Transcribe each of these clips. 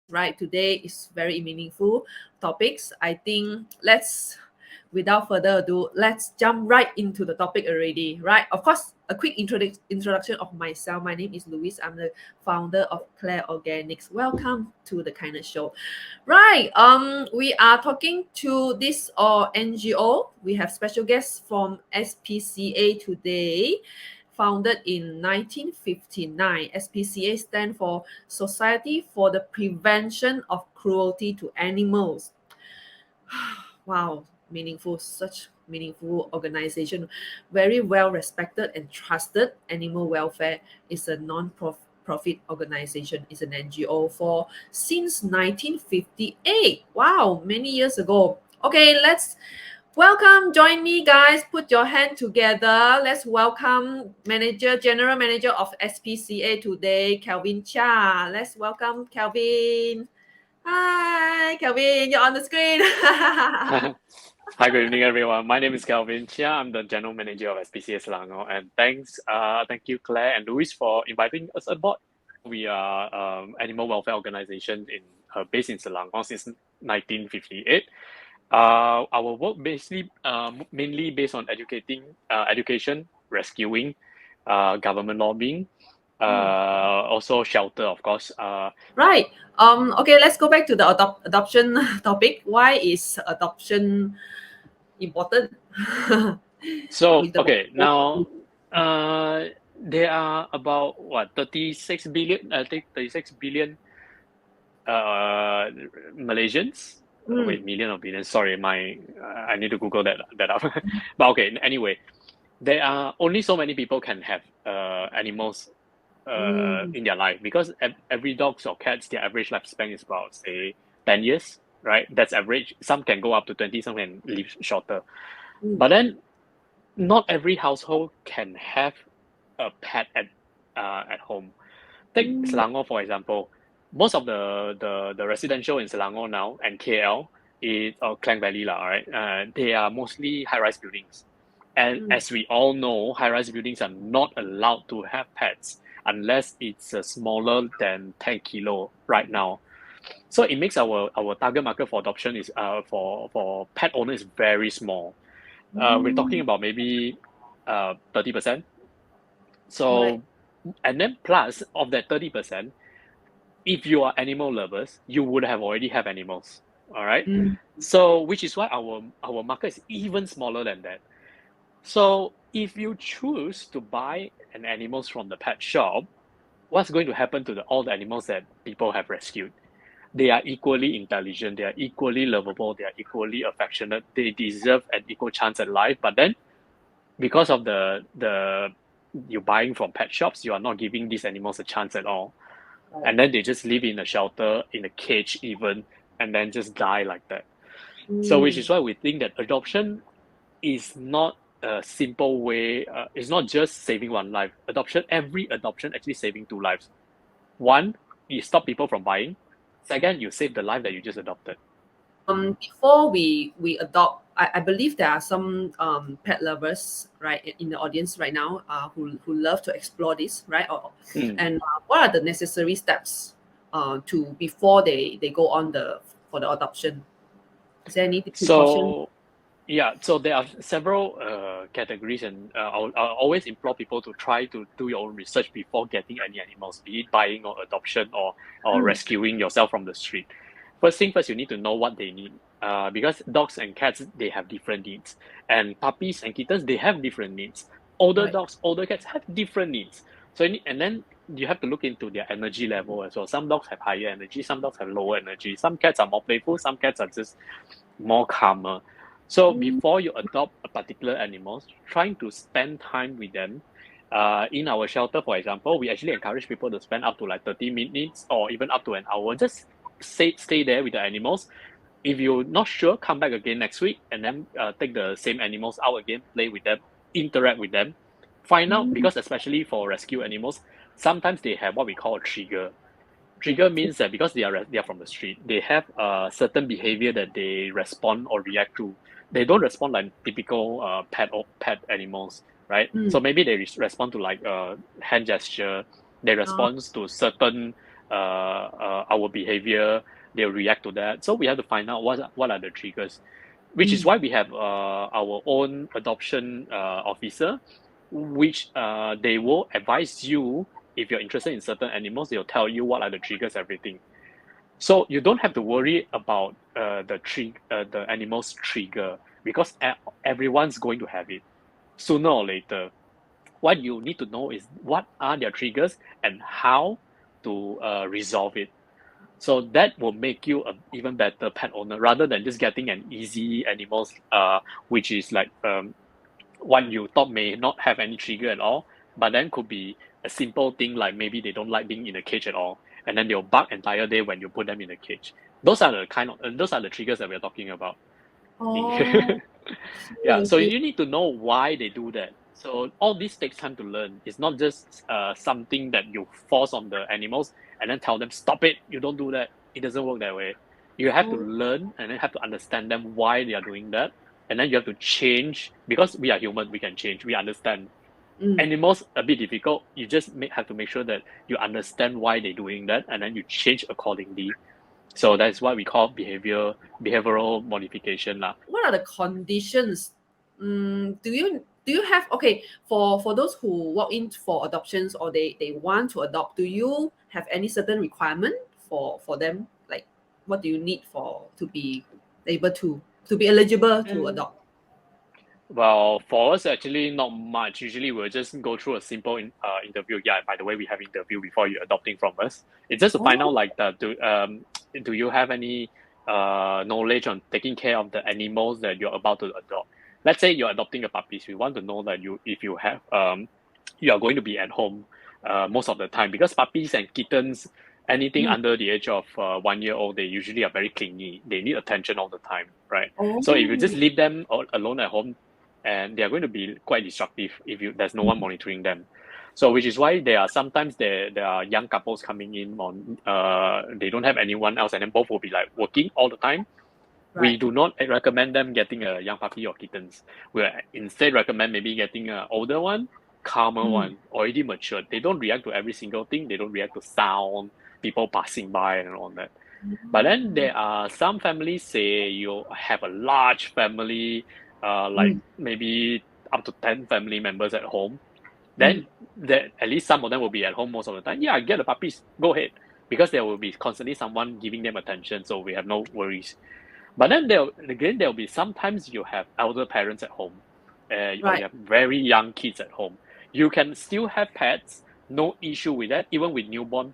right? Today is very meaningful topics. I think without further ado, let's jump right into the topic already, right? Of course, a quick introduction of myself. My name is Louise. I'm the founder of CHEAH Organics. Welcome to the Kindness Show. Right. We are talking to this NGO. We have special guests from SPCA today. Founded in 1959, SPCA stands for Society for the Prevention of Cruelty to Animals. Wow, meaningful, such meaningful organization. Very well respected and trusted. Animal welfare is a non-profit organization, is an NGO for since 1958. Wow, many years ago. Okay, let's welcome. Join me, guys. Put your hand together. Let's welcome General Manager of SPCA today, KELVIN CHEAH. Let's welcome KELVIN. Hi, KELVIN. You're on the screen. Hi, good evening, everyone. My name is KELVIN CHEAH. I'm the General Manager of SPCA Selangor, and thank you, Claire and Louise, for inviting us aboard. We are animal welfare organization based in Selangor since 1958. Our work basically mainly based on education, rescuing, government lobbying, also shelter, of course. Right. Okay, let's go back to the adoption topic. Why is adoption important? So, With the okay, now there are about what 36 billion, I think 36 billion uh Malaysians. Wait, million or billion? Sorry, I need to Google that up. But okay, anyway, there are only so many people can have animals in their life because every dogs or cats, their average lifespan is about say 10 years, right? That's average. Some can go up to 20, some can live shorter. But then not every household can have a pet at home. Take Selangor for example. Most of the residential in Selangor now and KL is Klang Valley lah, right? They are mostly high-rise buildings. And as we all know, high-rise buildings are not allowed to have pets unless it's smaller than 10 kilo right now. So it makes our target market for adoption is for pet owners is very small. We're talking about maybe 30%. Right. So, and then plus of that 30%, if you are animal lovers, you would have already have animals. All right. So, which is why our market is even smaller than that. So, if you choose to buy an animals from the pet shop, what's going to happen to all the animals that people have rescued? They are equally intelligent, they are equally lovable, they are equally affectionate, they deserve an equal chance at life. But then because of the you're buying from pet shops, you are not giving these animals a chance at all. And then they just live in a shelter, in a cage even, and then just die like that. So which is why we think that adoption is not a simple way, it's not just saving one life. Every adoption actually saving two lives. One, you stop people from buying. Second, you save the life that you just adopted. Before we adopt, I believe there are some pet lovers right in the audience right now who love to explore this, right? And what are the necessary steps to before they go on for the adoption? Is there any precaution? So yeah, so there are several categories, and I'll always implore people to try to do your own research before getting any animals, be it buying or adoption or rescuing yourself from the street. First thing first, you need to know what they need. Because dogs and cats, they have different needs, and puppies and kittens, they have different needs. Older Right. dogs, older cats have different needs. And then you have to look into their energy level as well. Some dogs have higher energy, some dogs have lower energy. Some cats are more playful, some cats are just more calmer. So before you adopt a particular animal, trying to spend time with them. In our shelter, for example, we actually encourage people to spend up to like 30 minutes or even up to an hour. Just stay there with the animals. If you're not sure, come back again next week and then take the same animals out again, play with them, interact with them. Find out, because especially for rescue animals, sometimes they have what we call a trigger. Trigger means that because they are from the street, they have a certain behavior that they respond or react to. They don't respond like typical pet animals, right? So maybe they respond to like hand gesture. They respond to certain our behavior. They'll react to that. So we have to find out what are the triggers, which is why we have our own adoption officer, which they will advise you if you're interested in certain animals. They'll tell you what are the triggers, everything. So you don't have to worry about the animal's trigger, because everyone's going to have it sooner or later. What you need to know is what are their triggers and how to resolve it. So that will make you an even better pet owner, rather than just getting an easy animals, which is like one you thought may not have any trigger at all, but then could be a simple thing like maybe they don't like being in a cage at all, and then they'll bark entire day when you put them in a cage. Those are the triggers that we're talking about. Oh, Yeah, so okay. you need to know why they do that. So all this takes time to learn. It's not just something that you force on the animals and then tell them stop it. You don't do that. It doesn't work that way. You have to Oh, learn and then have to understand them why they are doing that, and then you have to change, because we are human. We can change. We understand. mm. Animals a bit difficult. You just have to make sure that you understand why they're doing that, and then you change accordingly. So that's what we call behavioral modification lah. What are the conditions? Do you have, okay, for those who walk in for adoptions, or they want to adopt, do you have any certain requirement for them? Like, what do you need for to be able to be eligible to adopt? Well, for us, actually, not much. Usually, we'll just go through a simple interview. Yeah, by the way, we have interview before you adopting from us. It's just to find out Oh, like do you have any knowledge on taking care of the animals that you're about to adopt? Let's say you're adopting a puppies. We want to know that if you have you are going to be at home most of the time, because puppies and kittens, anything mm, under the age of 1 year old, they usually are very clingy. They need attention all the time, right? So if you just oh, leave them alone at home, and they are going to be quite destructive if there's no one monitoring them. So which is why there are sometimes there are young couples coming in on they don't have anyone else, and then both will be like working all the time. We right. do not recommend them getting a young puppy or kittens. We instead recommend maybe getting an older one, calmer Mm, one, already matured. They don't react to every single thing. They don't react to sound, people passing by and all that. But then there are some families, say you have a large family, like mm, maybe up to 10 family members at home, mm, then that at least some of them will be at home most of the time. Yeah, get the puppies, go ahead. Because there will be constantly someone giving them attention, so we have no worries. But then there'll be sometimes you have elder parents at home, or you right. have very young kids at home. You can still have pets, no issue with that. Even with newborn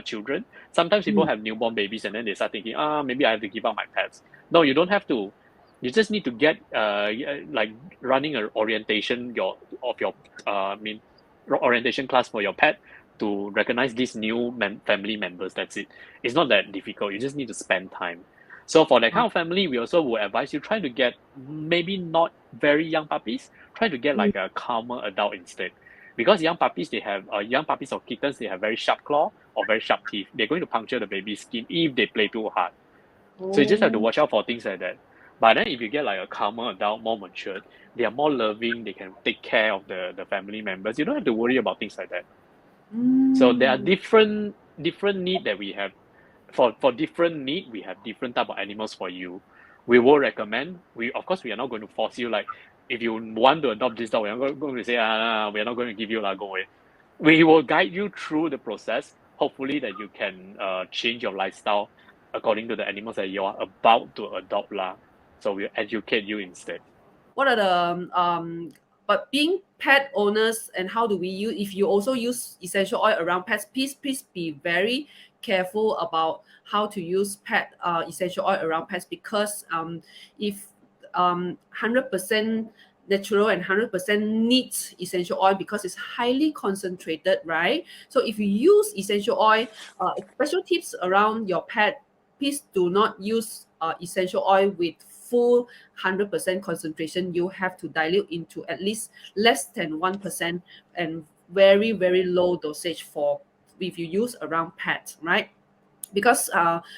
children, sometimes people Mm, have newborn babies and then they start thinking, maybe I have to give up my pets. No, you don't have to. You just need to get like running an orientation I mean orientation class for your pet to recognize these new family members. That's it. It's not that difficult. You just need to spend time. So for that kind of family, we also will advise you try to get maybe not very young puppies. Try to get mm, like a calmer adult instead, because young puppies or kittens, they have very sharp claw or very sharp teeth. They're going to puncture the baby's skin if they play too hard. So you just have to oh, watch out for things like that. But then if you get like a calmer adult, more matured, they are more loving. They can take care of the family members. You don't have to worry about things like that. So there are mm, different need that we have. For different need, we have different type of animals for you. We will recommend. We of course we are not going to force you, like if you want to adopt this dog, we are not going to say we are not going to give you like go away. We will guide you through the process. Hopefully that you can change your lifestyle according to the animals that you are about to adopt lah. So we'll educate you instead. what are the but being pet owners, and how do we use, if you also use essential oil around pets, please be very careful about how to use pet essential oil around pets, because if 100% natural and 100% neat essential oil, because it's highly concentrated, right? So if you use essential oil, special tips around your pet, please do not use essential oil with full 100% concentration. You have to dilute into at least less than 1%, and very, very low dosage for if you use around pets, right? Because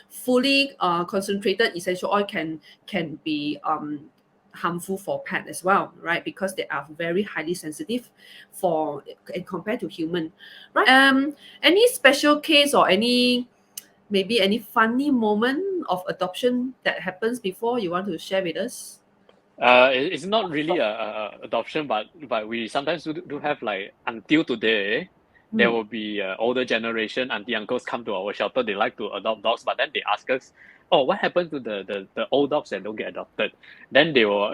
fully concentrated essential oil can be harmful for pet as well, right? Because they are very highly sensitive for and compared to human, right? Any special case or maybe any funny moment of adoption that happens before you want to share with us? It's not really a adoption, but we sometimes do have like until today, there Mm. will be older generation auntie uncles come to our shelter. They like to adopt dogs, but then they ask us, "Oh, what happened to the old dogs that don't get adopted?" Then they will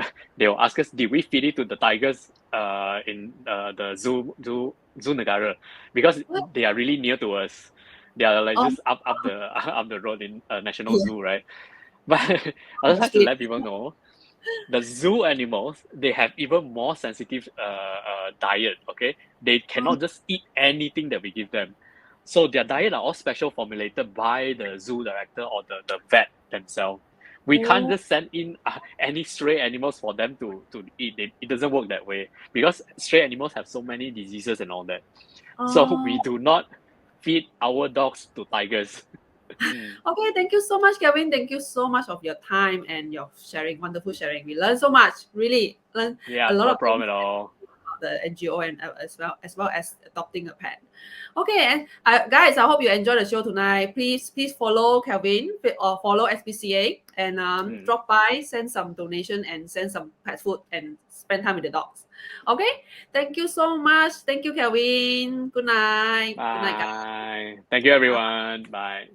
ask us, "Did we feed it to the tigers in the zoo negara?" Because What? they are really near to us. They are like Oh, just up the up the road in National yeah, Zoo, right? But I just that's like to sweet. let people know the zoo animals, they have even more sensitive diet. Okay, they Oh, cannot just eat anything that we give them, so their diet are all special formulated by the zoo director or the vet themselves. We can't oh, just send in any stray animals for them to eat. It doesn't work that way because stray animals have so many diseases and all that, so we oh. do not feed our dogs to tigers. Mm. Okay, thank you so much, Kevin. Thank you so much of your time and your sharing, wonderful sharing. We learned so much, really learned a Yeah, lot no of things problem at all. about the NGO and as well as adopting a pet. Okay, and guys, I hope you enjoyed the show tonight. Please follow Kelvin or follow SPCA and Mm. drop by, send some donation and send some pet food and spend time with the dogs. Okay, thank you so much. Thank you, Kelvin. Good night. Good night, guys. Bye. Thank you, everyone. Bye.